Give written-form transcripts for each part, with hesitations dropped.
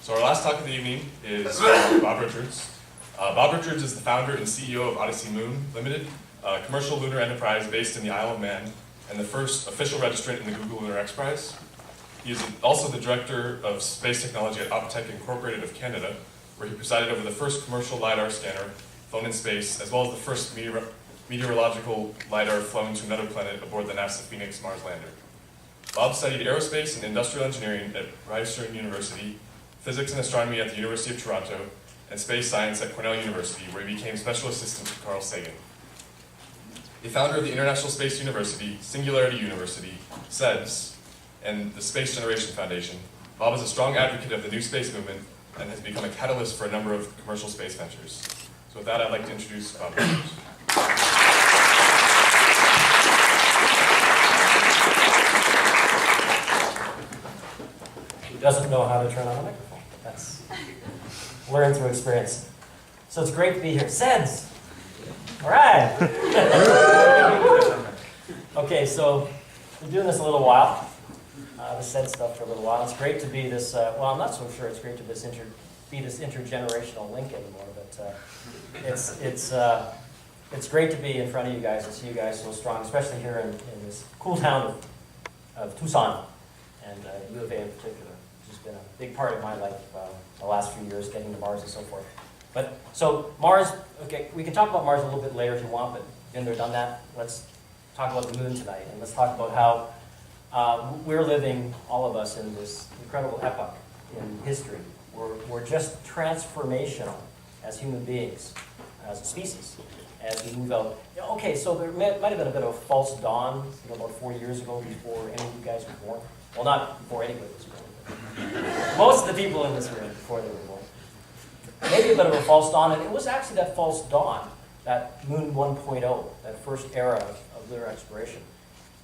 So our last talk of the evening is Bob Richards. Bob Richards is the founder and CEO of Odyssey Moon Limited, a commercial lunar enterprise based in the Isle of Man, and the first official registrant in the Google Lunar X Prize. He is also the director of space technology at Optech Incorporated of Canada, where he presided over the first commercial LiDAR scanner flown in space, as well as the first meteorological LiDAR flown to another planet aboard the NASA Phoenix Mars lander. Bob studied aerospace and industrial engineering at Ryerson University, physics and astronomy at the University of Toronto, and space science at Cornell University, where he became special assistant to Carl Sagan. The founder of the International Space University, Singularity University, SEDS, and the Space Generation Foundation, Bob is a strong advocate of the new space movement and has become a catalyst for a number of commercial space ventures. So with that, I'd like to introduce Bob Richards. He doesn't know how to turn on a microphone. That's learned through experience. So it's great to be here. SEDS! All right. Okay, so we've been doing this a little while, the SEDS stuff for a little while. It's great to be this, well, I'm not so sure it's great to be this intergenerational link anymore, but it's great to be in front of you guys and see you guys so strong, especially here in this cool town of Tucson, and U of A in particular, which has been a big part of my life the last few years, getting to Mars and so forth. But, so Mars, okay, we can talk about Mars a little bit later if you want, but been there, done that. Let's talk about the moon tonight, and let's talk about how we're living, all of us, in this incredible epoch in history. We're just transformational as human beings, as a species, as we move out. Okay, so there might have been a bit of a false dawn, about 4 years ago, before any of you guys were born. Well, not before anybody was born. Most of the people in this room before they were born. Maybe a bit of a false dawn, and it was actually that false dawn, that Moon 1.0, that first era of lunar exploration,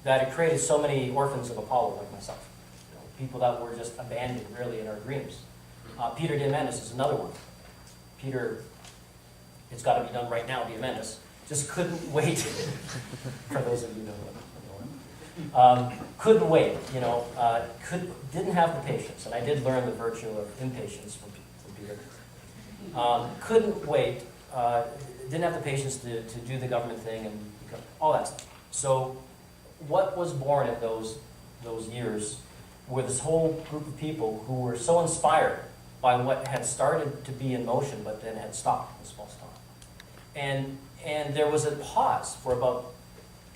that it created so many orphans of Apollo like myself. People that were just abandoned, really, in our dreams. Peter Diamandis is another one. Peter, it's got to be done right now, Diamandis, just couldn't wait. For those of you who know him. Couldn't wait, didn't have the patience, and I did learn the virtue of impatience from Peter. Couldn't wait, didn't have the patience to do the government thing and all that stuff. So what was born in those years were this whole group of people who were so inspired by what had started to be in motion but then had stopped, this false dawn. And there was a pause for about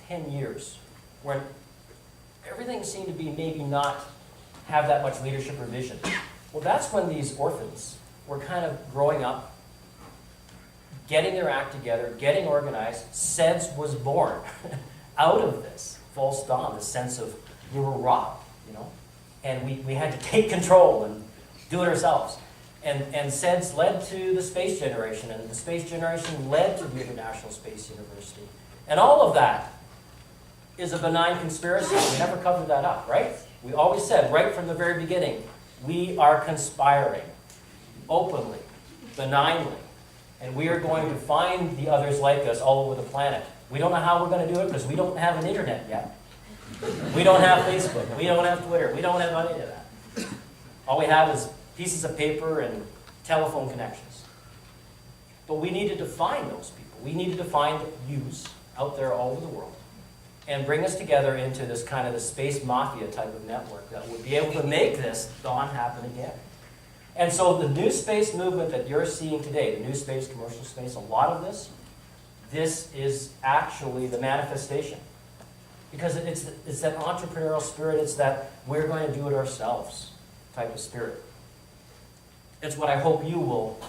10 years where everything seemed to be maybe not have that much leadership or vision. Well, that's when these orphans were kind of growing up, getting their act together, getting organized. SEDS was born out of this false dawn, the sense of we were robbed, and we had to take control and do it ourselves. And SEDS led to the space generation, and the space generation led to the International Space University. And all of that is a benign conspiracy. We never covered that up, right? We always said, right from the very beginning, we are conspiring openly, benignly, and we are going to find the others like us all over the planet. We don't know how we're going to do it because we don't have an internet yet. We don't have Facebook. We don't have Twitter. We don't have any of that. All we have is pieces of paper and telephone connections. But we needed to find those people. We needed to find yous out there all over the world and bring us together into this kind of the space mafia type of network that would be able to make this dawn happen again. And so the new space movement that you're seeing today, the new space, commercial space, a lot of this is actually the manifestation. Because it's that entrepreneurial spirit, it's that we're going to do it ourselves type of spirit. It's what I hope you will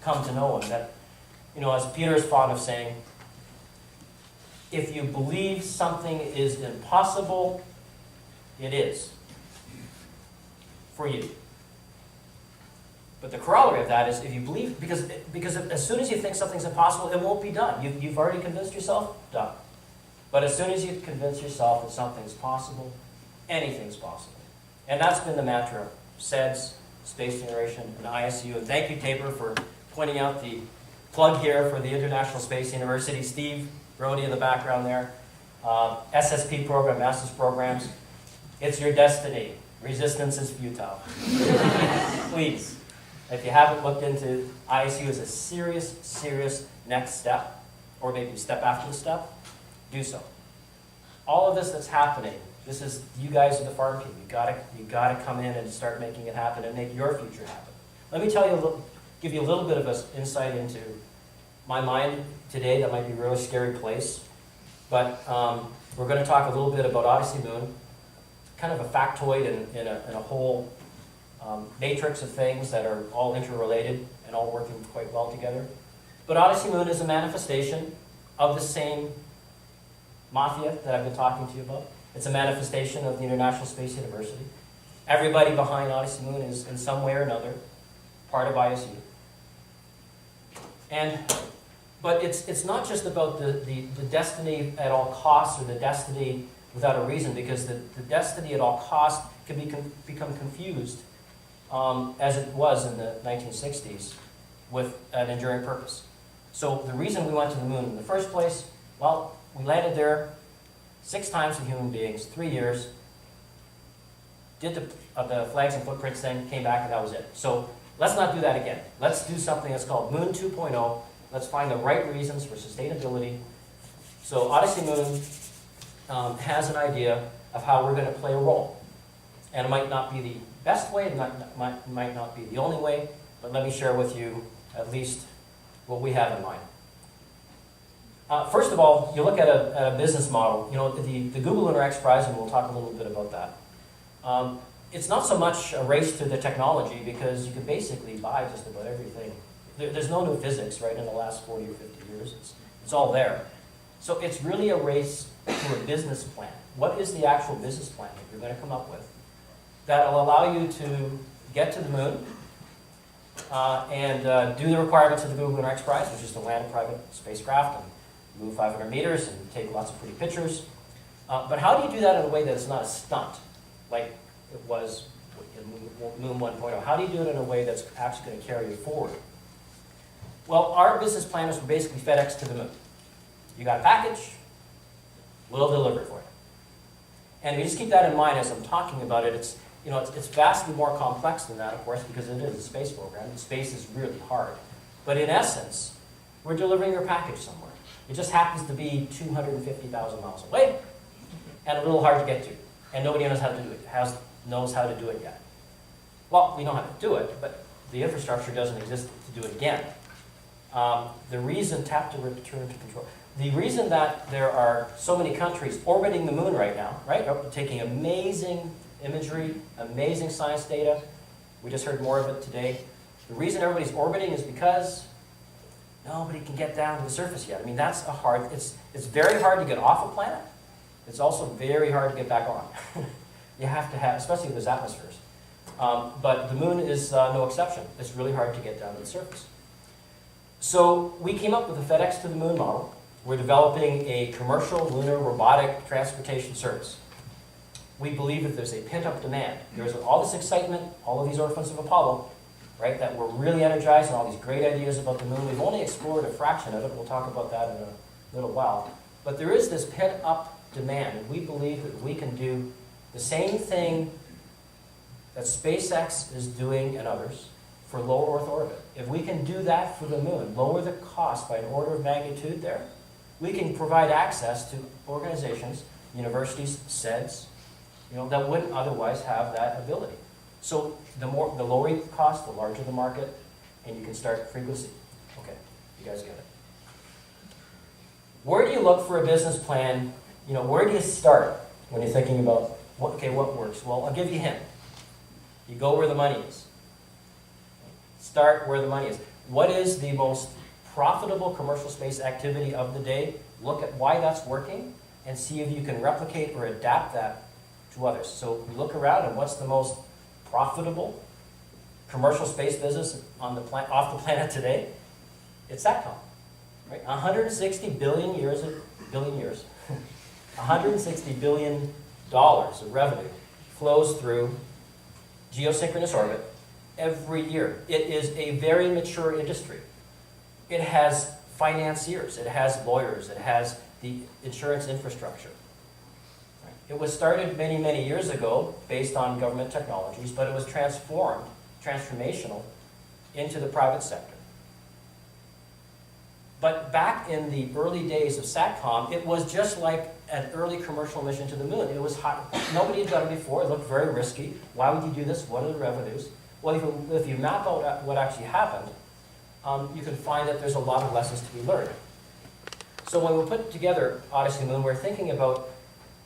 come to know, and that, as Peter is fond of saying, if you believe something is impossible, it is. For you. But the corollary of that is if you believe, because as soon as you think something's impossible, it won't be done. You've already convinced yourself, done. But as soon as you convince yourself that something's possible, anything's possible. And that's been the mantra of SEDS, Space Generation, and ISU. And thank you, Tabor, for pointing out the plug here for the International Space University. Steve Brody in the background there. SSP program, Master's Programs. It's your destiny. Resistance is futile. Please. If you haven't looked into ISU as a serious, serious next step, or maybe step after the step, do so. All of this that's happening, this is, you guys are the farm team. You gotta come in and start making it happen and make your future happen. Let me tell you give you a little bit of an insight into my mind today. That might be a really scary place, but we're going to talk a little bit about Odyssey Moon, kind of a factoid in a whole matrix of things that are all interrelated and all working quite well together. But Odyssey Moon is a manifestation of the same mafia that I've been talking to you about. It's a manifestation of the International Space University. Everybody behind Odyssey Moon is in some way or another part of ISU. But it's not just about the destiny at all costs or the destiny without a reason, because the destiny at all costs can become confused, as it was in the 1960s, with an enduring purpose. So the reason we went to the moon in the first place, well, we landed there 6 times with human beings, 3 years, did the flags and footprints thing, came back, and that was it. So let's not do that again. Let's do something that's called Moon 2.0. Let's find the right reasons for sustainability. So Odyssey Moon has an idea of how we're going to play a role. And it might not be the best way, it might not be the only way, but let me share with you at least what we have in mind. First of all, you look at a business model. You know, the Google Lunar X Prize, and we'll talk a little bit about that. It's not so much a race to the technology, because you can basically buy just about everything. There's no new physics, right, in the last 40 or 50 years. It's all there. So it's really a race to a business plan. What is the actual business plan that you're going to come up with that will allow you to get to the moon and do the requirements of the Google Lunar X Prize, which is to land a private spacecraft and move 500 meters and take lots of pretty pictures. But how do you do that in a way that is not a stunt, like it was in Moon 1.0? How do you do it in a way that's actually going to carry you forward? Well, our business plan is basically FedEx to the moon. You got a package, we'll deliver it for you. And if you just keep that in mind as I'm talking about it, it's vastly more complex than that, of course, because it is a space program. Space is really hard. But in essence, we're delivering your package somewhere. It just happens to be 250,000 miles away and a little hard to get to. And nobody knows how to do it, knows how to do it yet. Well, we know how to do it, but the infrastructure doesn't exist to do it again. The reason that there are so many countries orbiting the moon right now, right? Taking amazing imagery, amazing science data. We just heard more of it today. The reason everybody's orbiting is because nobody can get down to the surface yet. I mean, it's very hard to get off a planet. It's also very hard to get back on. You have to have, especially if there's atmospheres. But the moon is no exception. It's really hard to get down to the surface. So we came up with a FedEx to the moon model. We're developing a commercial lunar robotic transportation service. We believe that there's a pent-up demand. There's all this excitement, all of these orphans of Apollo, right, that we're really energized and all these great ideas about the moon. We've only explored a fraction of it. We'll talk about that in a little while. But there is this pent-up demand, and we believe that we can do the same thing that SpaceX is doing and others for low Earth orbit. If we can do that for the moon, lower the cost by an order of magnitude there, we can provide access to organizations, universities, SEDS, that wouldn't otherwise have that ability. So the lower the cost, the larger the market, and you can start frequency. Okay, you guys get it. Where do you look for a business plan? Where do you start when you're thinking about, what works? Well, I'll give you a hint. You go where the money is. Start where the money is. What is the most profitable commercial space activity of the day? Look at why that's working and see if you can replicate or adapt that to others. So we look around and what's the most profitable commercial space business on the off the planet today? It's SATCOM, right? 160 billion years, 160 billion dollars of revenue flows through geosynchronous orbit every year. It is a very mature industry. It has financiers, it has lawyers, it has the insurance infrastructure. It was started many, many years ago based on government technologies, but it was transformational into the private sector. But back in the early days of SATCOM, it was just like an early commercial mission to the moon. It was hot. Nobody had done it before. It looked very risky. Why would you do this? What are the revenues? Well, if you map out what actually happened, you can find that there's a lot of lessons to be learned. So when we put together Odyssey Moon, we're thinking about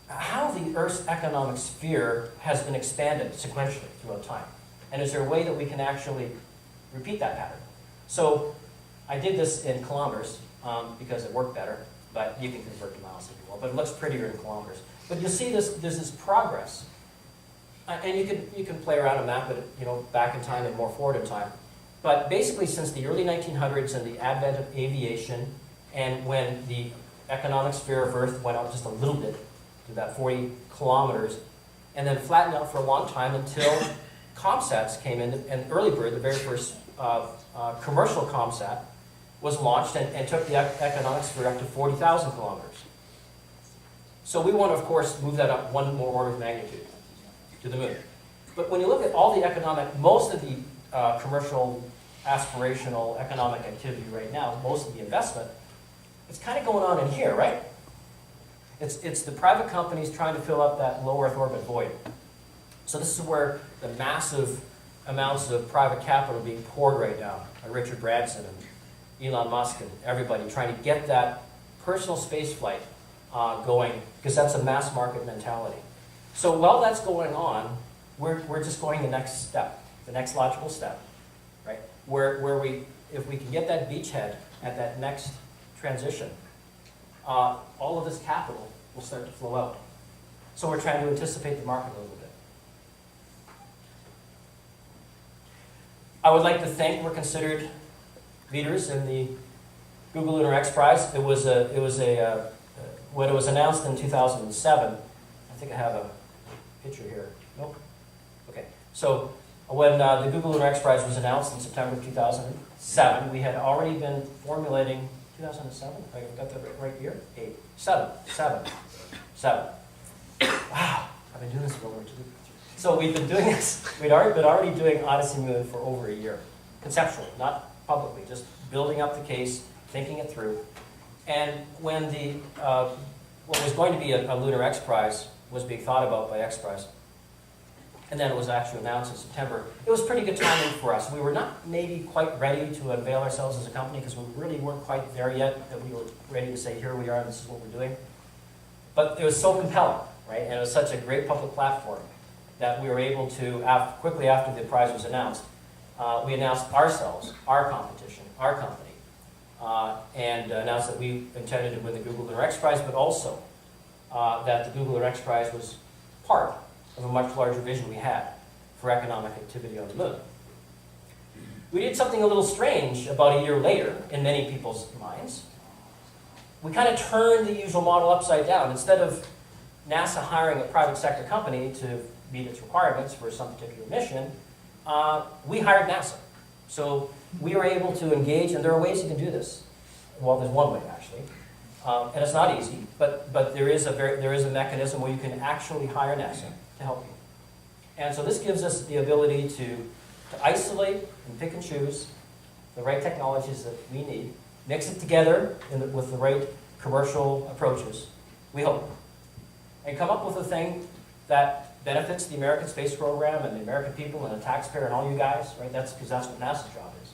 how the Earth's economic sphere has been expanded sequentially throughout time. And is there a way that we can actually repeat that pattern? So I did this in kilometers because it worked better, but you can convert to miles if you want, but it looks prettier in kilometers. But you'll see there's this progress. And you can play around and map it, back in time and more forward in time. But basically since the early 1900s and the advent of aviation, and when the economic sphere of Earth went out just a little bit to about 40 kilometers, and then flattened out for a long time until ComSats came in, and Early Bird, the very first commercial ComSat, was launched and took the economic sphere up to 40,000 kilometers. So we want to, of course, move that up one more order of magnitude to the moon. But when you look at all the most of the commercial, aspirational economic activity right now, most of the investment, it's kind of going on in here, right? It's the private companies trying to fill up that low Earth orbit void. So this is where the massive amounts of private capital are being poured right now by Richard Branson and Elon Musk and everybody trying to get that personal space flight going, because that's a mass market mentality. So while that's going on, we're just going the next step, the next logical step, right? If we can get that beachhead at that next transition, all of this capital will start to flow out. So we're trying to anticipate the market a little bit. I would like to think we're considered leaders in the Google Lunar X Prize. When it was announced in 2007, I think I have a picture here. Nope. Okay. So when the Google Lunar X Prize was announced in September of 2007, we had already been formulating 2007. If I got that right here. 7. Wow, I've been doing this for over 2 years. So we've been doing this. We'd been already doing Odyssey Moon for over a year, conceptually, not publicly, just building up the case, thinking it through. And when what was going to be a Lunar X Prize was being thought about by X Prize, and then it was actually announced in September, it was pretty good timing for us. We were not maybe quite ready to unveil ourselves as a company because we really weren't quite there yet that we were ready to say, here we are, and this is what we're doing. But it was so compelling, right? And it was such a great public platform that we were able to, quickly after the prize was announced, we announced ourselves, our competition, our company, and announced that we intended to win the Google Lunar X Prize, but also that the Google Lunar X Prize was part of a much larger vision we had for economic activity on the moon. We did something a little strange about a year later in many people's minds. We kind of turned the usual model upside down. Instead of NASA hiring a private sector company to meet its requirements for some particular mission, we hired NASA. So we were able to engage, and there are ways you can do this. Well, there's one way actually, and it's not easy, but there is a mechanism where you can actually hire NASA to help you. And so this gives us the ability to isolate and pick and choose the right technologies that we need, mix it together with the right commercial approaches, we hope, and come up with a thing that benefits the American space program and the American people and the taxpayer and all you guys, right? Because that's what NASA's job is.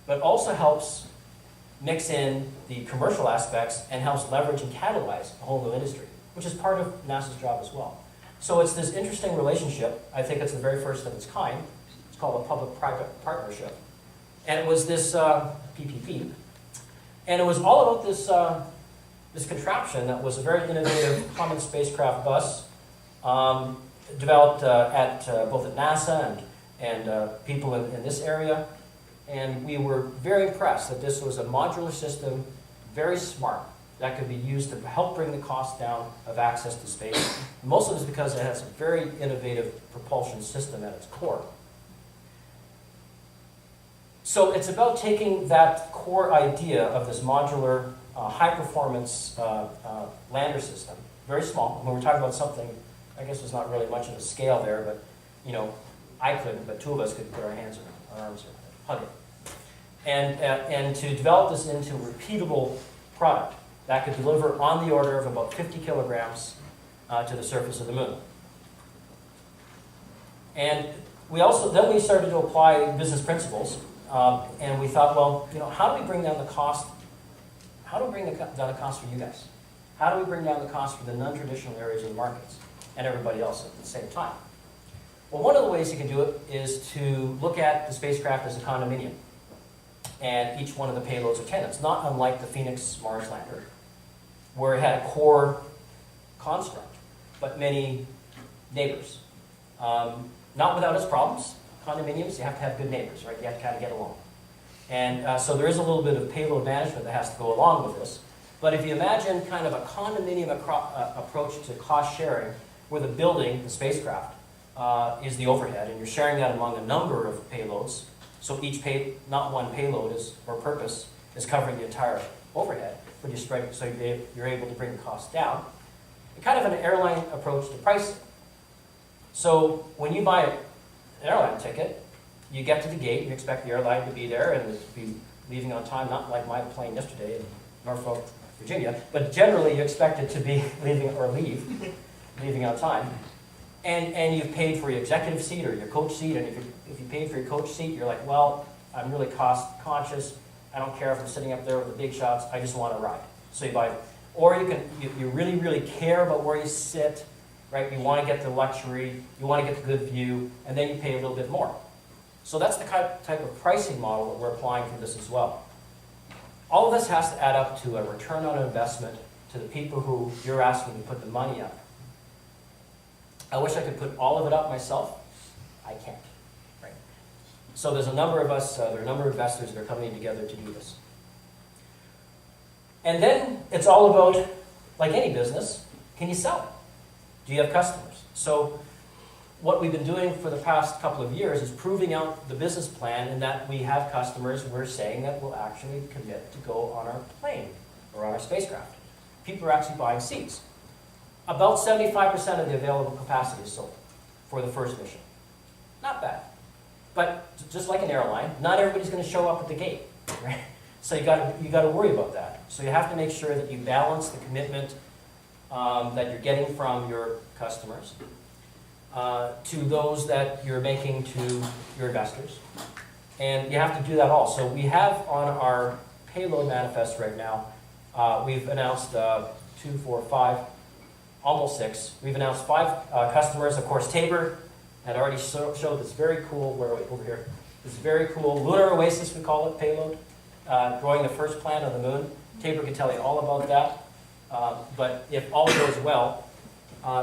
But also helps mix in the commercial aspects and helps leverage and catalyze a whole new industry, which is part of NASA's job as well. So it's this interesting relationship. I think it's the very first of its kind. It's called a public-private partnership. And it was this PPP. And it was all about this contraption that was a very innovative common spacecraft bus developed both at NASA and people in this area. And we were very impressed that this was a modular system, very smart, that could be used to help bring the cost down of access to space. Most of it is because it has a very innovative propulsion system at its core. So it's about taking that core idea of this modular, high-performance lander system, very small. When we're talking about something, I guess there's not really much of a scale there, but I couldn't, but two of us could put our hands around, our arms around it, hug it. and to develop this into a repeatable product that could deliver on the order of about 50 kilograms to the surface of the moon. And then we started to apply business principles, and we thought, well, how do we bring down the cost? How do we bring down the cost for you guys? How do we bring down the cost for the non-traditional areas of the markets and everybody else at the same time? Well, one of the ways you can do it is to look at the spacecraft as a condominium, and each one of the payloads are tenants, not unlike the Phoenix Mars lander, where it had a core construct, but many neighbors. Not without its problems. Condominiums, you have to have good neighbors, right? You have to kind of get along. And so there is a little bit of payload management that has to go along with this. But if you imagine kind of a condominium approach to cost sharing, where the building, the spacecraft, is the overhead, and you're sharing that among a number of payloads, so not one payload or purpose is covering the entire overhead, but you spread it so you're able to bring the cost down. It's kind of an airline approach to pricing. So when you buy an airline ticket, you get to the gate, you expect the airline to be there and to be leaving on time, not like my plane yesterday in Norfolk, Virginia, but generally you expect it to be leaving on time. And you've paid for your executive seat or your coach seat, and if you paid for your coach seat, you're like, well, I'm really cost conscious. I don't care if I'm sitting up there with the big shots, I just want to ride. So you buy it. Or you really, really care about where you sit, right? You want to get the luxury, you want to get the good view, and then you pay a little bit more. So that's the type of pricing model that we're applying for this as well. All of this has to add up to a return on investment to the people who you're asking to put the money up. I wish I could put all of it up myself. I can't. Right? So there's a number of us, there are a number of investors that are coming together to do this. And then it's all about, like any business, can you sell it? Do you have customers? So what we've been doing for the past couple of years is proving out the business plan, in that we have customers we're saying that will actually commit to go on our plane or on our spacecraft. People are actually buying seats. About 75% of the available capacity is sold for the first mission. Not bad. But just like an airline, not everybody's going to show up at the gate, right? So you got to worry about that. So you have to make sure that you balance the commitment that you're getting from your customers to those that you're making to your investors. And you have to do that all. So we have on our payload manifest right now, we've announced 2, 4, 5, almost 6. We've announced 5 customers. Of course, Tabor had already showed this very cool, where are we, over here, this very cool lunar oasis, we call it, payload, growing the first plant on the moon. Tabor can tell you all about that. But if all goes well,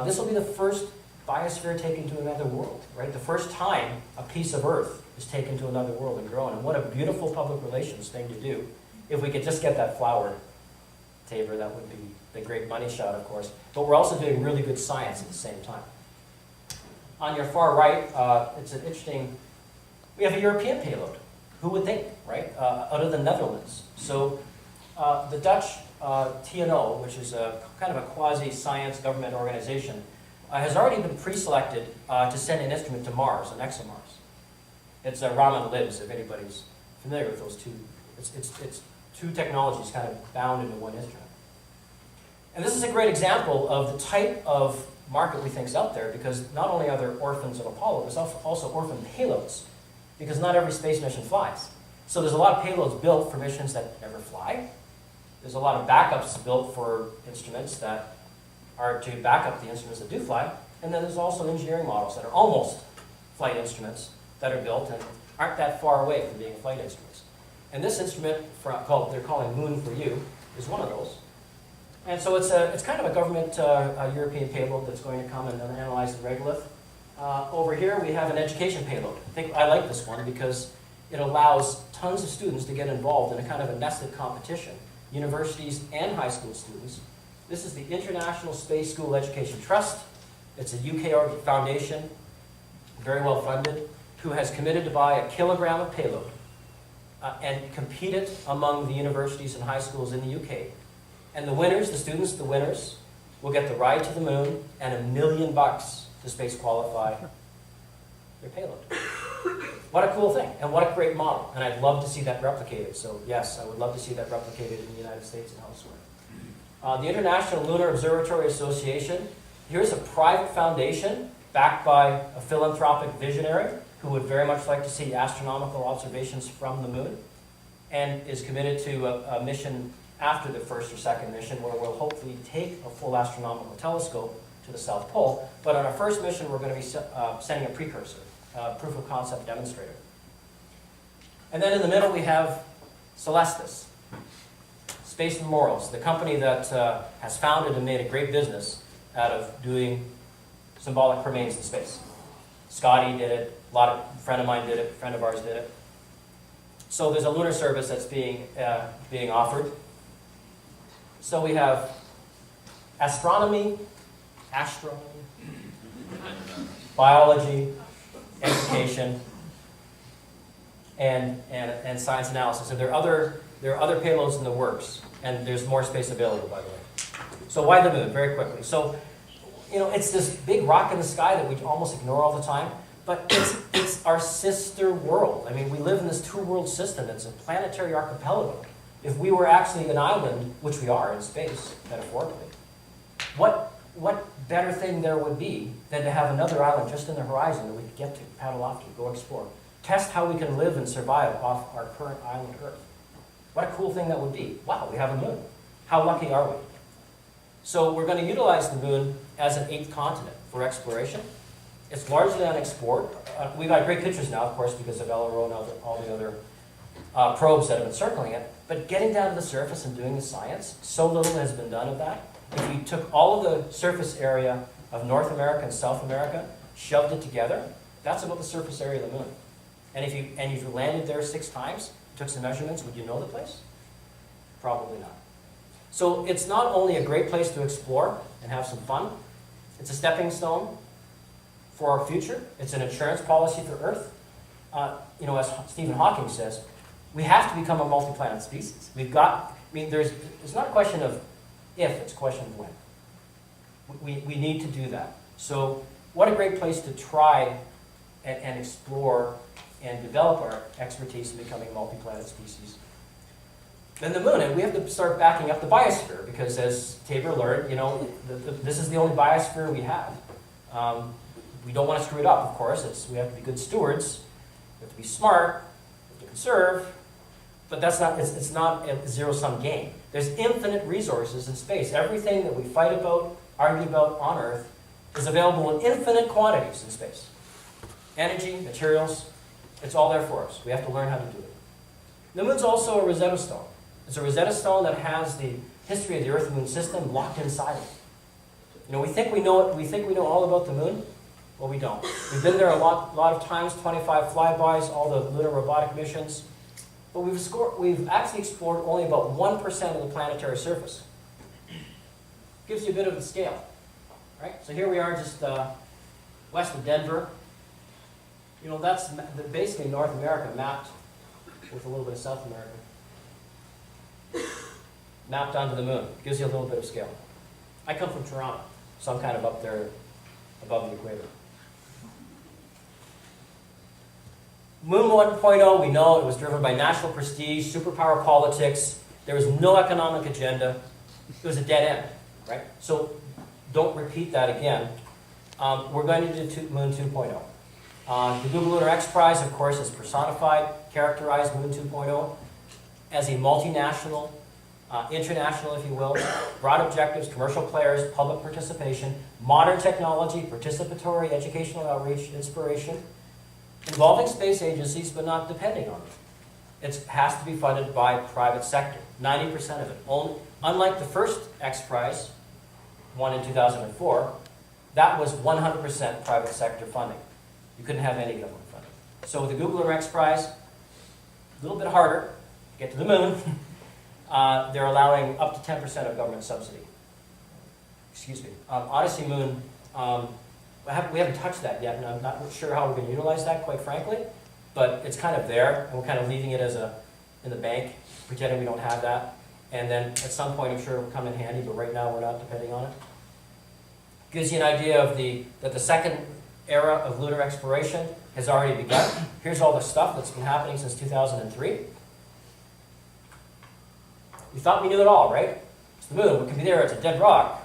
this will be the first biosphere taken to another world, right? The first time a piece of Earth is taken to another world and grown. And what a beautiful public relations thing to do. If we could just get that flowered, Tabor, that would be the great money shot, of course. But we're also doing really good science at the same time. On your far right, it's an interesting, we have a European payload. Who would think, right? Out of the Netherlands. So the Dutch TNO, which is a kind of a quasi-science government organization, has already been pre-selected to send an instrument to Mars, an ExoMars. It's Raman Libs, if anybody's familiar with those two. It's two technologies kind of bound into one instrument. And this is a great example of the type of market we think is out there, because not only are there orphans of Apollo, there's also orphan payloads, because not every space mission flies. So there's a lot of payloads built for missions that never fly. There's a lot of backups built for instruments that are to back up the instruments that do fly. And then there's also engineering models that are almost flight instruments that are built and aren't that far away from being flight instruments. And this instrument, they're calling Moon for You, is one of those. And so it's kind of a government European payload that's going to come and analyze the regolith. Over here we have an education payload. I like this one because it allows tons of students to get involved in a kind of a nested competition. Universities and high school students. This is the International Space School Education Trust. It's a UK foundation, very well funded, who has committed to buy 1 kilogram of payload and compete it among the universities and high schools in the UK. And the winners, the winners, will get the ride to the moon and $1 million to space qualify their payload. what a cool thing, and what a great model. And I'd love to see that replicated. So yes, I would love to see that replicated in the United States and elsewhere. The International Lunar Observatory Association, here's a private foundation backed by a philanthropic visionary who would very much like to see astronomical observations from the moon, and is committed to a mission after the first or second mission where we'll hopefully take a full astronomical telescope to the South Pole. But on our first mission, we're going to be sending a precursor, proof of concept demonstrator. And then in the middle, we have Celestis, Space Memorials, the company that has founded and made a great business out of doing symbolic remains in space. Scotty did it, a friend of mine did it, a friend of ours did it. So there's a lunar service that's being offered. So we have astronomy, biology, education, and science analysis. And there are other payloads in the works, and there's more space available, by the way. So why the moon? Very quickly. So, it's this big rock in the sky that we almost ignore all the time, but it's our sister world. I mean, we live in this two-world system. It's a planetary archipelago. If we were actually an island, which we are in space, metaphorically, what better thing there would be than to have another island just in the horizon that we could get to, paddle off to, go explore, test how we can live and survive off our current island Earth. What a cool thing that would be. Wow, we have a moon. How lucky are we? So we're going to utilize the moon as an 8th continent for exploration. It's largely unexplored. We've got great pictures now, of course, because of LRO and all the other probes that have been circling it. But getting down to the surface and doing the science, so little has been done of that. If you took all of the surface area of North America and South America, shoved it together, that's about the surface area of the moon. And if you landed there 6 times, took some measurements, would you know the place? Probably not. So it's not only a great place to explore and have some fun, it's a stepping stone for our future. It's an insurance policy for Earth. As Stephen Hawking says, we have to become a multi-planet species. It's not a question of if, it's a question of when. We need to do that. So what a great place to try and explore and develop our expertise in becoming a multi-planet species. Then the moon, and we have to start backing up the biosphere, because as Tabor learned, this is the only biosphere we have. We don't want to screw it up, of course. We have to be good stewards. We have to be smart. We have to conserve. But it's not a zero-sum game. There's infinite resources in space. Everything that we fight about, argue about on Earth is available in infinite quantities in space. Energy, materials, it's all there for us. We have to learn how to do it. The moon's also a Rosetta Stone. It's a Rosetta Stone that has the history of the Earth-Moon system locked inside it. We think we know it. We think we know all about the moon. Well, we don't. We've been there a lot of times, 25 flybys, all the lunar robotic missions. But we've actually explored only about 1% of the planetary surface. Gives you a bit of the scale. Right? So here we are just west of Denver. That's basically North America mapped with a little bit of South America. Mapped onto the moon. Gives you a little bit of scale. I come from Toronto, so I'm kind of up there above the equator. Moon 1.0, we know it was driven by national prestige, superpower politics. There was no economic agenda. It was a dead end, right? So don't repeat that again. We're going to do Moon 2.0. The Google Lunar X Prize, of course, has personified, characterized Moon 2.0 as a multinational, international, if you will, broad objectives, commercial players, public participation, modern technology, participatory, educational outreach, inspiration, involving space agencies but not depending on them. It has to be funded by private sector, 90% of it. Unlike the first X Prize, won in 2004, that was 100% private sector funding. You couldn't have any government funding. So with the Google Lunar X Prize, a little bit harder to get to the moon. They're allowing up to 10% of government subsidy. Excuse me. Odyssey Moon, we haven't touched that yet, and I'm not sure how we're going to utilize that, quite frankly. But it's kind of there, and we're kind of leaving it in the bank, pretending we don't have that. And then at some point, I'm sure it'll come in handy, but right now we're not depending on it. Gives you an idea of that the second era of lunar exploration has already begun. Here's all the stuff that's been happening since 2003. We thought we knew it all, right? It's the moon. We can be there. It's a dead rock.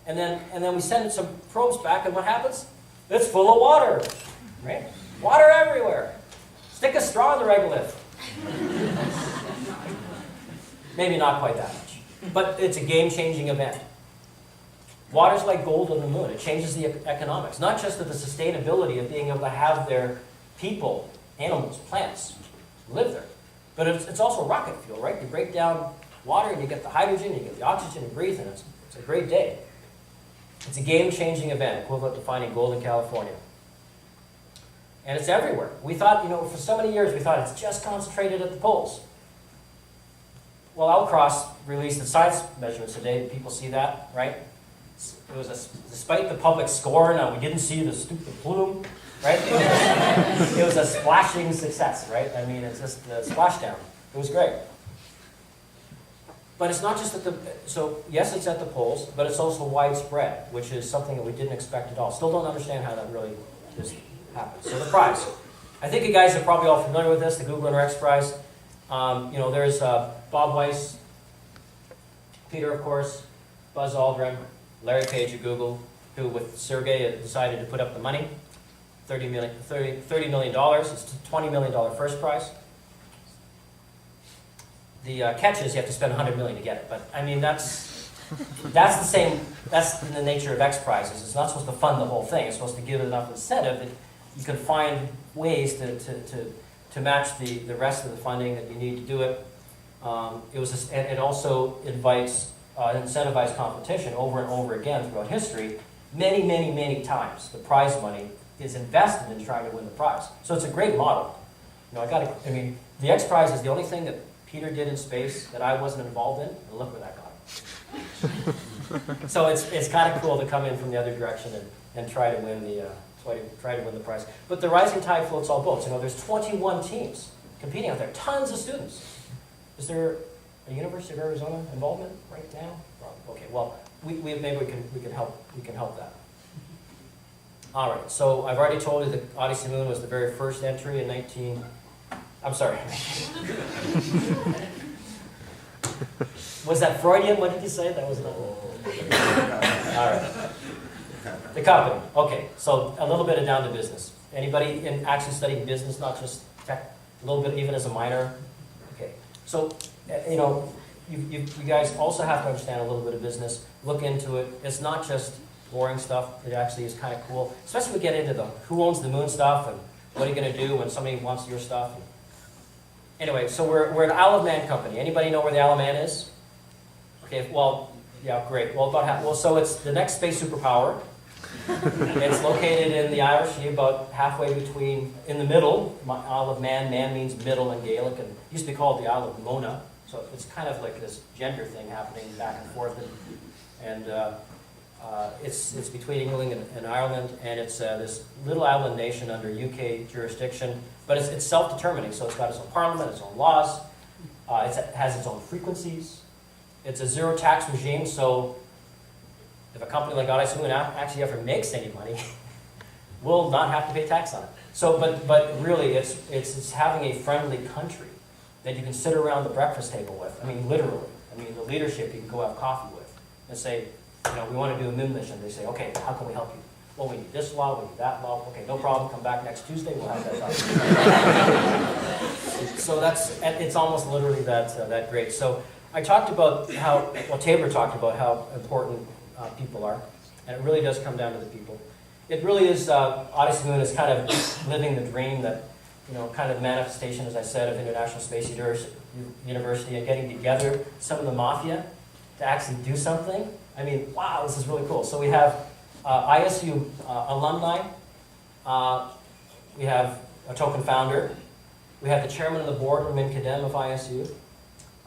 And then we send some probes back, and what happens? It's full of water, right? Water everywhere. Stick a straw in the regolith. Maybe not quite that much, but it's a game-changing event. Water's like gold on the moon. It changes the economics, not just of the sustainability of being able to have their people, animals, plants live there, but it's also rocket fuel, right? You break down water and you get the hydrogen, you get the oxygen, and breathe, and it's a great day. It's a game-changing event, equivalent to finding gold in California. And it's everywhere. We thought, for so many years, we thought it's just concentrated at the poles. Well, Outcross released the science measurements today. People see that, right? It was despite the public scorn, we didn't see the stupid plume, right? It was a splashing success, right? I mean, it's just the splashdown. It was great. But it's not just at so yes, it's at the poles, but it's also widespread, which is something that we didn't expect at all. Still don't understand how that really just happened. So the prize. I think you guys are probably all familiar with this, the Google Lunar X Prize. There's Bob Weiss, Peter, of course, Buzz Aldrin, Larry Page at Google, who with Sergey decided to put up the money, $30 million. It's a $20 million first prize. The catch is you have to spend $100 million to get it. But I mean, that's the same. That's the nature of X Prizes. It's not supposed to fund the whole thing. It's supposed to give enough incentive that you can find ways to match the rest of the funding that you need to do it. It also invites incentivized competition over and over again throughout history. Many, many, many times the prize money is invested in trying to win the prize. So it's a great model. The X Prize is the only thing that Peter did in space that I wasn't involved in, and look where that got him. So it's kind of cool to come in from the other direction and try to win the prize. But the rising tide floats all boats. There's 21 teams competing out there, tons of students. Is there a University of Arizona involvement right now? Okay, well, maybe we can help that. All right, so I've already told you that Odyssey Moon was the very first entry in I'm sorry. Was that Freudian? What did you say? That was not. All right. The company. Okay, so a little bit of down to business. Anybody in actually studying business, not just tech, a little bit even as a minor? Okay, so you guys also have to understand a little bit of business. Look into it. It's not just boring stuff. It actually is kind of cool, especially when we get into the who owns the moon stuff and what are you going to do when somebody wants your stuff. Anyway, so we're an Isle of Man company. Anybody know where the Isle of Man is? Okay, well, yeah, great. Well, so it's the next space superpower. It's located in the Irish Sea, about halfway between, in the middle. Isle of Man, man means middle in Gaelic, and it used to be called the Isle of Mona. So it's kind of like this gender thing happening back and forth, and it's between England and Ireland, and it's this little island nation under UK jurisdiction, but it's self-determining, so it's got its own parliament, its own laws, it has its own frequencies. It's a zero-tax regime, so if a company like Odyssey Moon actually ever makes any money, we'll not have to pay tax on it. So, but really, it's having a friendly country that you can sit around the breakfast table with. I mean, literally. I mean, the leadership you can go have coffee with and say, we want to do a moon mission. They say, okay, how can we help you? Well, we need this law, we need that law. Okay, no problem. Come back next Tuesday. We'll have that done. So it's almost literally that great. So I talked about Tabor talked about how important people are, and it really does come down to the people. It really is, Odyssey Moon is kind of living the dream that, kind of the manifestation, as I said, of International Space University and getting together some of the mafia to actually do something. I mean, wow, this is really cool. So we have ISU alumni, we have a token founder, we have the chairman of the board, Ramin Kadem of ISU.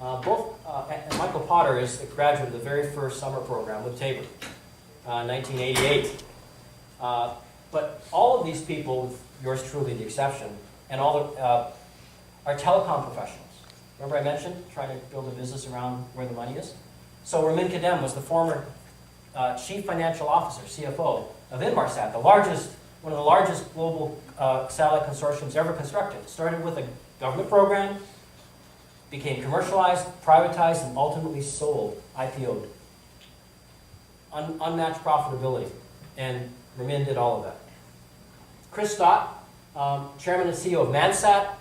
And Michael Potter is a graduate of the very first summer program with Tabor, 1988. But all of these people, with yours truly the exception, and all are telecom professionals. Remember I mentioned trying to build a business around where the money is? So Ramin Kadem was the former chief financial officer, CFO, of Inmarsat, the largest one of the largest global satellite consortiums ever constructed. It started with a government program, became commercialized, privatized, and ultimately sold, IPO'd. Unmatched profitability, and Ramin did all of that. Chris Stott, Chairman and CEO of Mansat,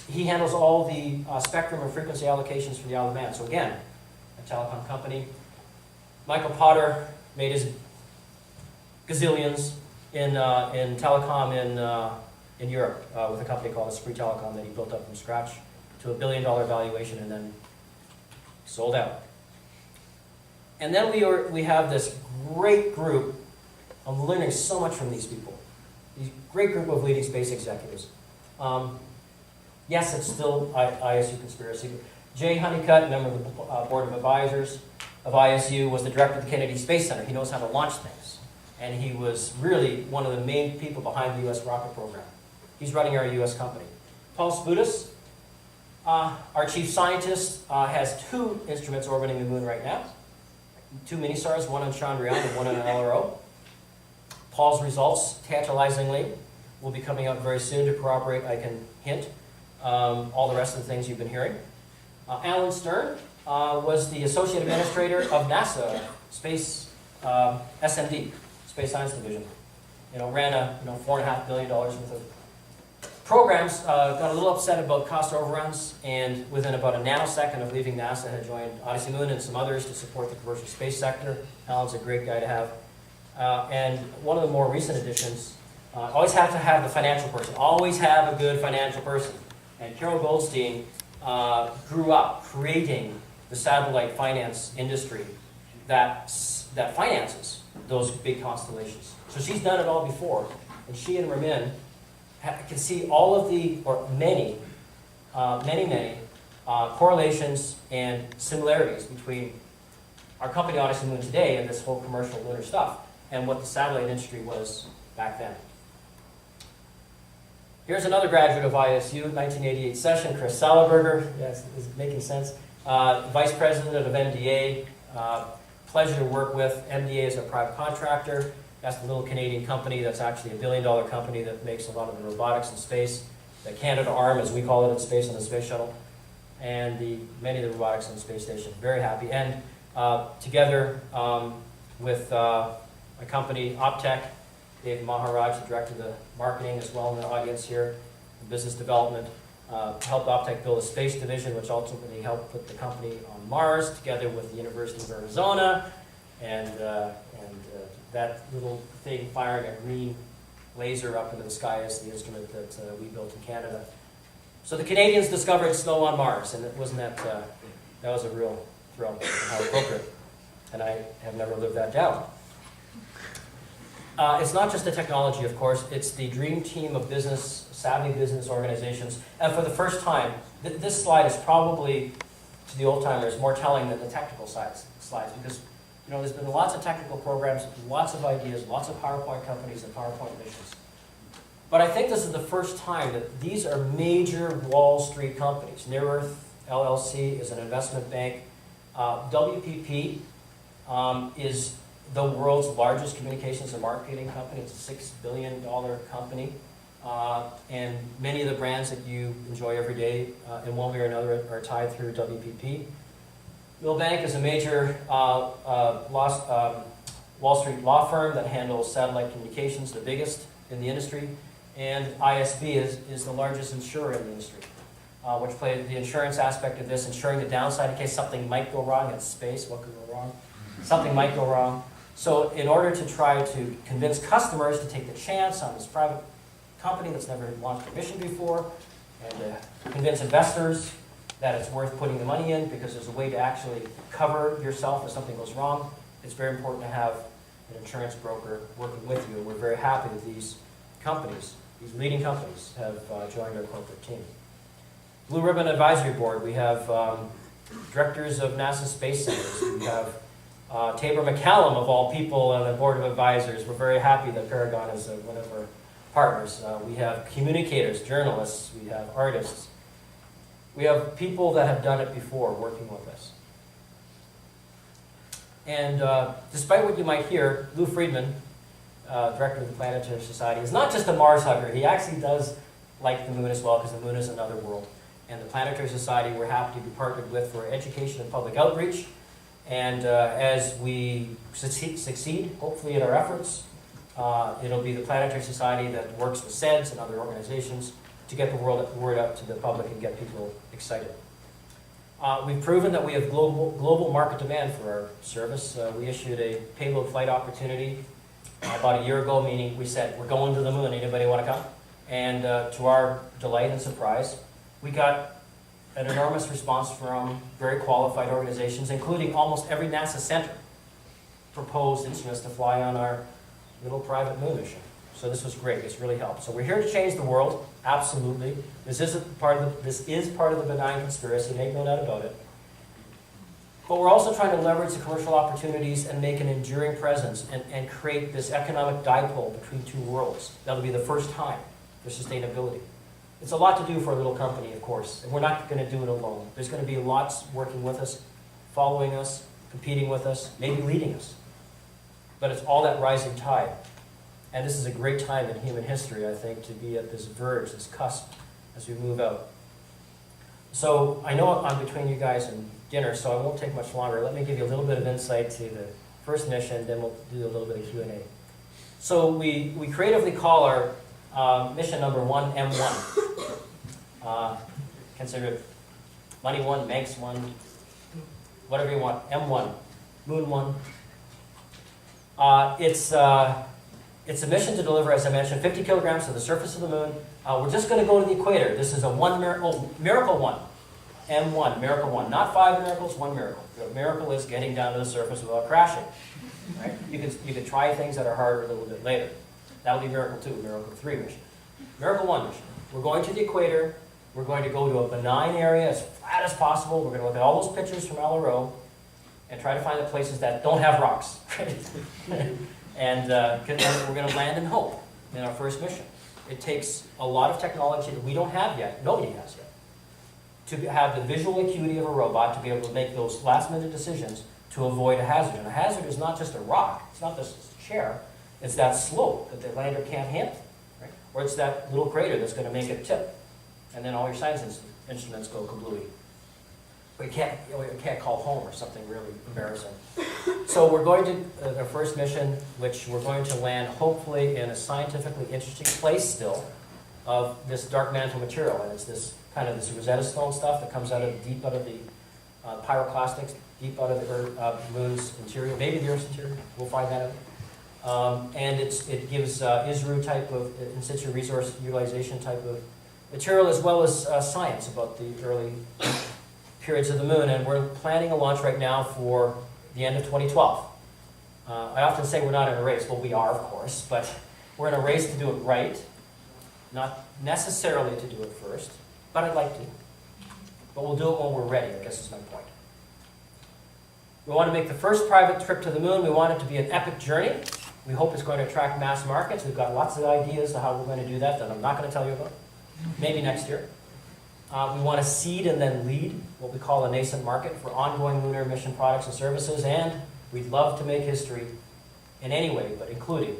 he handles all the spectrum and frequency allocations for the Isle of Man. So again, a telecom company. Michael Potter made his gazillions in telecom in Europe with a company called Esprit Telecom that he built up from scratch to $1 billion valuation and then sold out. And then we have this great group. I'm learning so much from these people. These great group of leading space executives. Yes, it's still ISU conspiracy. Jay Honeycutt, member of the board of advisors of ISU, was the director of the Kennedy Space Center. He knows how to launch things. And he was really one of the main people behind the U.S. rocket program. He's running our U.S. company. Paul Sputis, our chief scientist, has 2 instruments orbiting the moon right now. 2 mini-SARs, one on Chandrayaan and one on LRO. Paul's results, tantalizingly, will be coming out very soon to corroborate, I can hint, all the rest of the things you've been hearing. Alan Stern was the associate administrator of NASA Space SMD, Space Science Division. Ran a $4.5 billion worth of programs. Got a little upset about cost overruns, and within about a nanosecond of leaving NASA, had joined Odyssey Moon and some others to support the commercial space sector. Alan's a great guy to have. And one of the more recent additions, always have to have the financial person. Always have a good financial person. And Carol Goldstein grew up creating the satellite finance industry that finances those big constellations. So she's done it all before. And she and Ramin can see all of the, or many correlations and similarities between our company Odyssey Moon today and this whole commercial lunar stuff and what the satellite industry was back then. Here's another graduate of ISU, 1988 session, Chris Salaberger. Yes, is it making sense? Vice President of MDA. Pleasure to work with. MDA is a private contractor. That's the little Canadian company that's actually a $1 billion company that makes a lot of the robotics in space. The Canada arm, as we call it in space, on the space shuttle. And many of the robotics on the space station. Very happy. And together with a company, Optech, Dave Maharaj, the director of the marketing as well in the audience here, business development, helped Optech build a space division, which ultimately helped put the company on Mars, together with the University of Arizona, and that little thing firing a green laser up into the sky is the instrument that we built in Canada. So the Canadians discovered snow on Mars, and that was a real thrill, and how appropriate. And I have never lived that down. It's not just the technology, of course. It's the dream team of savvy business organizations. And for the first time, this slide is probably, to the old-timers, more telling than the technical slides, because there's been lots of technical programs, lots of ideas, lots of PowerPoint companies and PowerPoint missions. But I think this is the first time that these are major Wall Street companies. Near Earth LLC is an investment bank. WPP is the world's largest communications and marketing company. It's a $6 billion company. And many of the brands that you enjoy every day in one way or another are tied through WPP. Milbank is a major Wall Street law firm that handles satellite communications, the biggest in the industry. And ISB is the largest insurer in the industry, which plays the insurance aspect of this, insuring the downside in case something might go wrong in space. What could go wrong? Something might go wrong. So in order to try to convince customers to take the chance on this private company that's never launched a mission before, and to convince investors that it's worth putting the money in because there's a way to actually cover yourself if something goes wrong, it's very important to have an insurance broker working with you. And we're very happy that these companies, these leading companies, have joined our corporate team. Blue Ribbon Advisory Board, we have directors of NASA Space Centers. We have Tabor McCallum, of all people, on the board of advisors. We're very happy that Paragon is one of our partners. We have communicators, journalists, we have artists. We have people that have done it before working with us. And despite what you might hear, Lou Friedman, director of the Planetary Society, is not just a Mars hugger. He actually does like the moon as well, because the moon is another world. And the Planetary Society we're happy to be partnered with for education and public outreach. And as we succeed, hopefully, in our efforts, it'll be the Planetary Society that works with SEDS and other organizations to get the word out to the public and get people excited. We've proven that we have global market demand for our service. We issued a payload flight opportunity about a year ago, meaning we said, we're going to the moon, anybody want to come? And to our delight and surprise, we got an enormous response from very qualified organizations, including almost every NASA center proposed instruments to fly on our little private moon mission. So this was great. It's really helped. So we're here to change the world, absolutely. This is part of the benign conspiracy, make no doubt about it. But we're also trying to leverage the commercial opportunities and make an enduring presence and create this economic dipole between two worlds. That'll be the first time for sustainability. It's a lot to do for a little company, of course, and we're not going to do it alone. There's going to be lots working with us, following us, competing with us, maybe leading us. But it's all that rising tide. And this is a great time in human history, I think, to be at this verge, this cusp, as we move out. So I know I'm between you guys and dinner, so I won't take much longer. Let me give you a little bit of insight to the first mission, then we'll do a little bit of Q&A. So we creatively call our mission number 1 M1. Consider it Money 1, Manx 1, whatever you want, M1, Moon 1. It's a mission to deliver, as I mentioned, 50 kilograms to the surface of the moon. We're just going to go to the equator. This is a miracle 1. M1, miracle 1. Not 5 miracles, 1 miracle. The miracle is getting down to the surface without crashing. Right? You can try things that are harder a little bit later. That'll be miracle 2, miracle 3 mission. Miracle 1 mission. We're going to the equator. We're going to go to a benign area as flat as possible. We're going to look at all those pictures from LRO and try to find the places that don't have rocks. And we're going to land in hope in our first mission. It takes a lot of technology that we don't have yet, nobody has yet, to have the visual acuity of a robot to be able to make those last-minute decisions to avoid a hazard. And a hazard is not just a rock, it's not just a chair, it's that slope that the lander can't handle, right? Or it's that little crater that's going to make it tip, and then all your science instruments go kablooey. But you can't call home or something really embarrassing. So we're going to our first mission, which we're going to land hopefully in a scientifically interesting place still of this dark mantle material, and it's this kind of this Rosetta Stone stuff that comes deep out of the pyroclastics, deep out of the moon's interior, maybe the Earth's interior. We'll find that out. And it gives ISRU type of in situ resource utilization type of material, as well as science about the early periods of the moon, and we're planning a launch right now for the end of 2012. I often say we're not in a race. Well, we are, of course, but we're in a race to do it right, not necessarily to do it first, but I'd like to. But we'll do it when we're ready, I guess is my point. We want to make the first private trip to the moon. We want it to be an epic journey. We hope it's going to attract mass markets. We've got lots of ideas of how we're going to do that I'm not going to tell you about. Maybe next year. We want to seed and then lead what we call a nascent market for ongoing lunar mission products and services, and we'd love to make history in any way, but including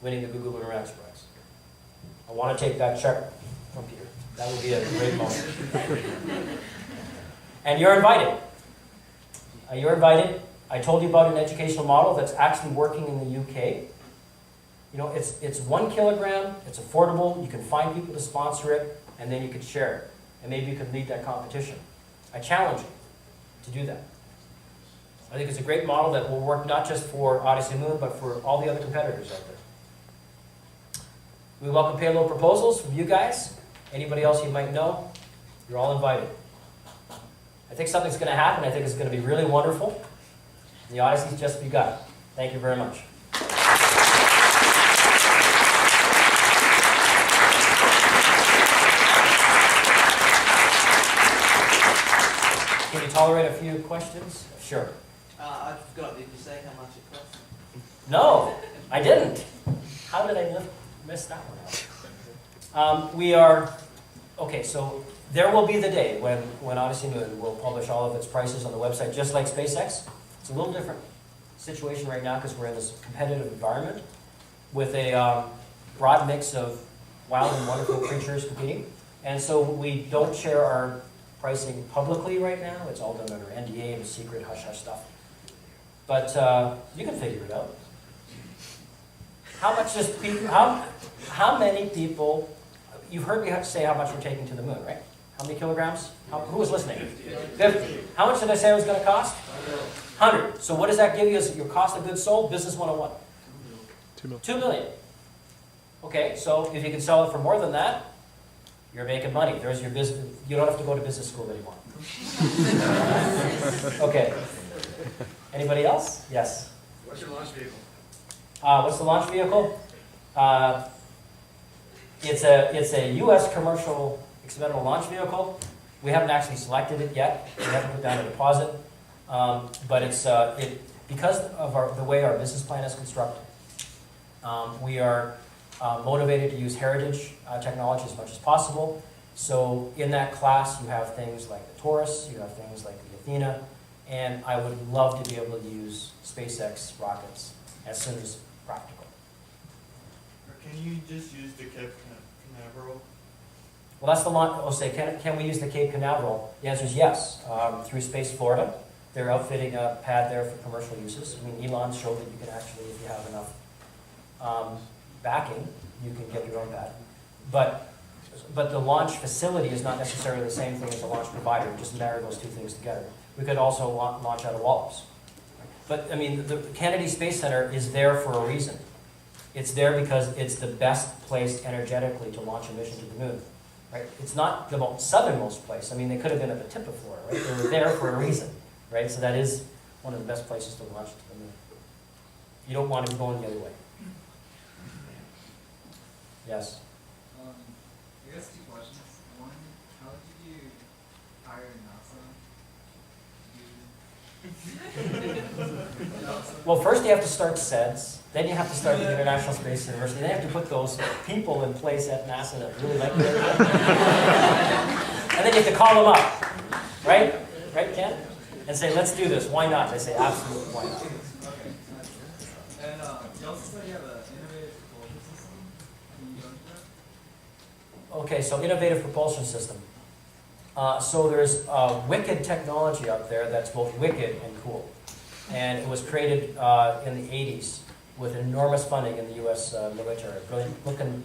winning the Google Lunar X Prize. I want to take that check from Peter. That would be a great moment. And you're invited. You're invited. I told you about an educational model that's actually working in the UK. You know, it's 1 kilogram, it's affordable, you can find people to sponsor it, and then you could share it. And maybe you could lead that competition. I challenge you to do that. I think it's a great model that will work not just for Odyssey Moon, but for all the other competitors out there. We welcome payload proposals from you guys. Anybody else you might know, you're all invited. I think something's going to happen. I think it's going to be really wonderful. And the Odyssey's just begun. Thank you very much. Can you tolerate a few questions? Sure. I forgot, did you say how much it costs? No, I didn't. How did I miss that one out? Okay, so there will be the day when Odyssey Moon will publish all of its prices on the website, just like SpaceX. It's a little different situation right now because we're in this competitive environment. with a broad mix of wild and wonderful creatures competing. And so we don't share our pricing publicly right now. It's all done under NDA and secret hush-hush stuff. But you can figure it out. How much does people, how many people, you've heard me say how much we're taking to the moon, right? How many kilograms? Who was listening? 50. How much did I say it was going to cost? 100. So what does that give you as your cost of goods sold? Business 101. 2 million. 2 million. Okay, so if you can sell it for more than that, you're making money. There's your business. You don't have to go to business school anymore. Okay. Anybody else? Yes. What's your launch vehicle? What's the launch vehicle? It's a U.S. commercial experimental launch vehicle. We haven't actually selected it yet. We haven't put down a deposit. But it's because of the way our business plan is constructed. We are motivated to use heritage technology as much as possible. So in that class, you have things like the Taurus, you have things like the Athena, and I would love to be able to use SpaceX rockets as soon as practical. Or can you just use the Cape Canaveral? Well, that's the launch. Oh, say, can we use the Cape Canaveral? The answer is yes. Through Space Florida, they're outfitting a pad there for commercial uses. I mean, Elon showed that you can actually, if you have enough backing, you can get your own pad. But the launch facility is not necessarily the same thing as the launch provider. Just marry those two things together. We could also launch out of Wallops. But I mean, the Kennedy Space Center is there for a reason. It's there because it's the best place energetically to launch a mission to the moon. Right? It's not the southernmost place. I mean, they could have been at the tip of Florida. Right? They were there for a reason. Right? So that is one of the best places to launch to the moon. You don't want to be going the other way. Yes. I guess 2 questions. One, how did you hire NASA? Well, first you have to start SEDS, then you have to start the International Space University, then you have to put those people in place at NASA that really like it. And then you have to call them up, right? Right, Ken? And say, let's do this. Why not? They say, absolutely, why not? Okay. And you also said you have an innovative propulsion system. Can you go into that? Okay, so innovative propulsion system. So there's wicked technology out there that's both wicked and cool. And it was created in the 80s with enormous funding in the U.S. Military.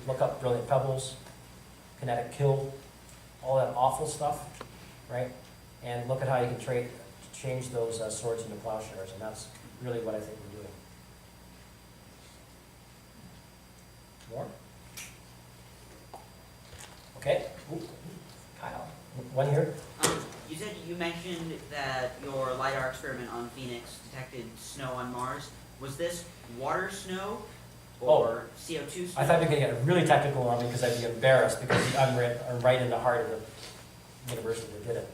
Look up Brilliant Pebbles, Kinetic Kill, all that awful stuff, right? And look at how you can change those swords into plowshares, and that's really what I think we're doing. More? Okay. Ooh, Kyle. One here. You said you mentioned that your LiDAR experiment on Phoenix detected snow on Mars. Was this water snow or CO2 snow? I thought you were going to get really technical on me because I'd be embarrassed because I'm right in the heart of the university that did it.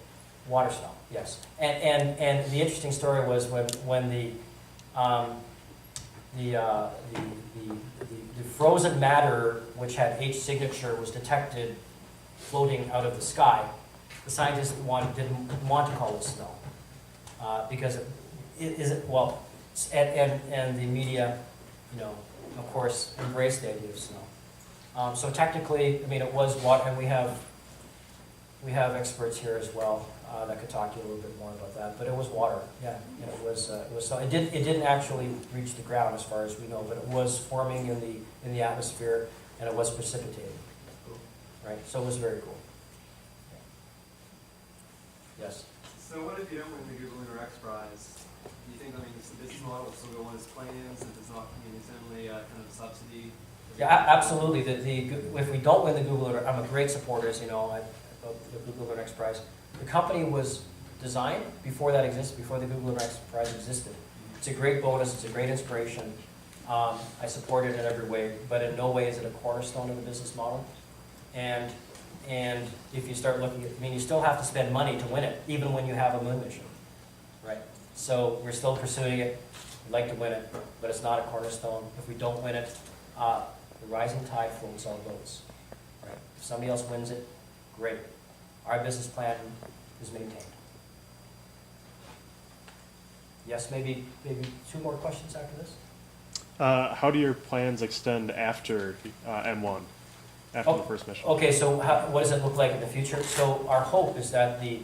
Water snow, yes. And the interesting story was when the frozen matter, which had H signature, was detected floating out of the sky. The scientists didn't want to call it snow because and the media, of course, embraced the idea of snow. So technically, I mean, it was water, and we have experts here as well that could talk to you a little bit more about that. But it was water, yeah. And it was so it didn't actually reach the ground as far as we know, but it was forming in the atmosphere, and it was precipitating. Right. So it was very cool. Yes. So what if you don't win the Google Lunar X Prize? Do you think, the business model will still go on as plans, if it's not, it's only kind of a subsidy? Yeah, absolutely. If we don't win the Google Lunar, I'm a great supporter, as you know, of the Google Lunar X Prize. The company was designed before that existed, before the Google Lunar X Prize existed. It's a great bonus. It's a great inspiration. I support it in every way, but in no way is it a cornerstone of the business model. And if you start looking at, you still have to spend money to win it, even when you have a moon mission, right? So we're still pursuing it. We'd like to win it, but it's not a cornerstone. If we don't win it, the rising tide floats all boats, right? If somebody else wins it, great. Our business plan is maintained. Yes, maybe 2 more questions after this? How do your plans extend after M1, after the first mission? Okay, so what does it look like in the future? So our hope is that the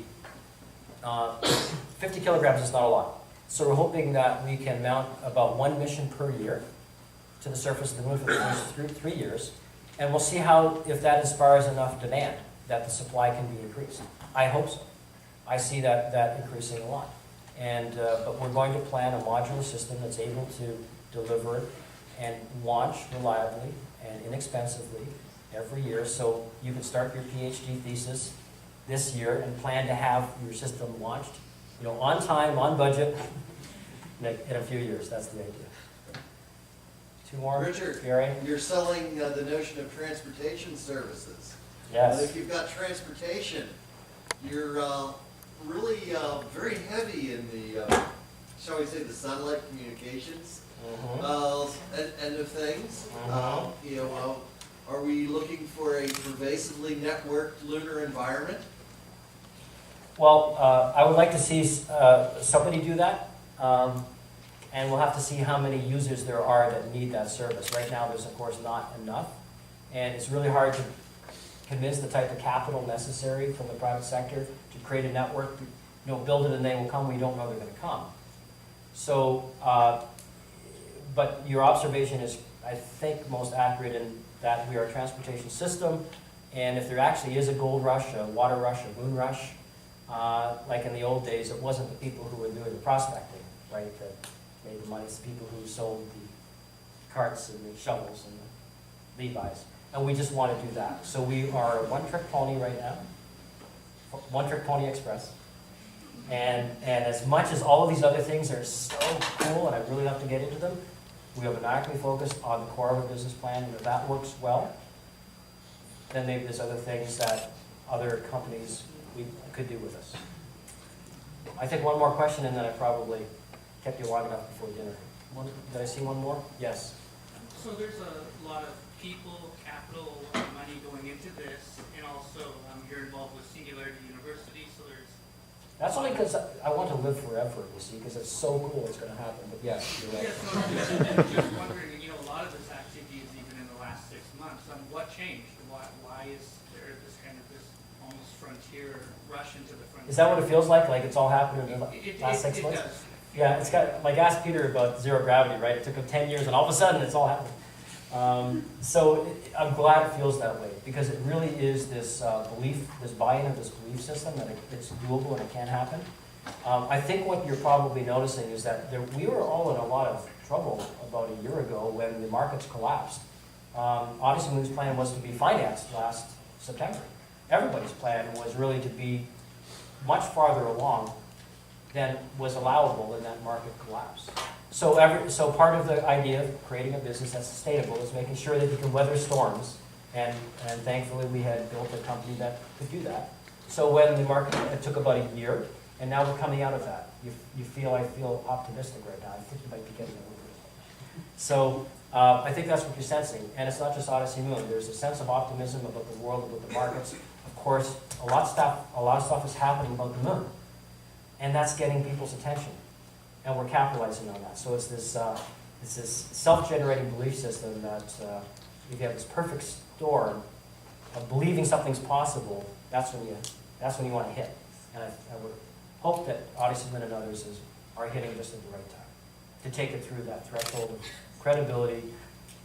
50 kilograms is not a lot. So we're hoping that we can mount about 1 mission per year to the surface of the moon for the first 3 years. And we'll see if that inspires enough demand that the supply can be increased. I hope so. I see that increasing a lot. And, but we're going to plan a modular system that's able to deliver and launch reliably and inexpensively every year. So you can start your PhD thesis this year and plan to have your system launched, on time, on budget, in a few years. That's the idea. 2 more? Richard, Gary? you're selling the notion of transportation services. Yes. But if you've got transportation, you're really very heavy in the, shall we say, the satellite communications end of things. Are we looking for a pervasively networked lunar environment? Well, I would like to see somebody do that, and we'll have to see how many users there are that need that service. Right now, there's of course not enough, and it's really hard to convince the type of capital necessary from the private sector to create a network. Build it and they will come. We don't know they're going to come. So, but your observation is, I think, most accurate in that we are a transportation system, and if there actually is a gold rush, a water rush, a moon rush, like in the old days, it wasn't the people who were doing the prospecting, right, that made the money. It's the people who sold the carts and the shovels and the Levi's. And we just want to do that. So we are a one-trick pony right now, one-trick pony express. And as much as all of these other things are so cool, and I really have to get into them, we are maniacally focused on the core of a business plan, and if that works well, then maybe there's other things that other companies could do with us. I think one more question, and then I probably kept you long enough before dinner. Did I see one more? Yes. So there's a lot of people, capital, money going into this, and also you're involved with Singularity University, so there's... That's only because I want to live forever, you see, because it's so cool it's going to happen. But yes, you're right. Yes, no, I'm just wondering, a lot of this activity is even in the last 6 months. What changed? Why is there this kind of almost frontier rush into the frontier? Is that what it feels like? Like it's all happened in the last 6 months? It does. Yeah, it's got, like ask Peter about zero gravity, right? It took him 10 years and all of a sudden it's all happened. I'm glad it feels that way because it really is this belief, this buy-in of this belief system that it's doable and it can happen. I think what you're probably noticing is that we were all in a lot of trouble about a year ago when the markets collapsed. Odyssey Moon's plan was to be financed last September. Everybody's plan was really to be much farther along than was allowable in that market collapse. So part of the idea of creating a business that's sustainable is making sure that you can weather storms, and thankfully we had built a company that could do that. So when the market, it took about a year, and now we're coming out of that. I feel optimistic right now. I think you might be getting a little bit. So I think that's what you're sensing, and it's not just Odyssey Moon. There's a sense of optimism about the world, about the markets. Of course, a lot of stuff is happening about the moon, and that's getting people's attention. And we're capitalizing on that. So it's this self-generating belief system that if you have this perfect storm of believing something's possible, that's when you want to hit. And I would hope that Odyssey Moon and others are hitting just at the right time to take it through that threshold of credibility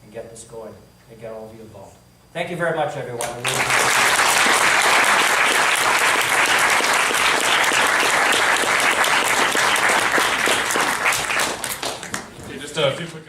and get this going and get all of you involved. Thank you very much, everyone. I really appreciate it. Just a few quick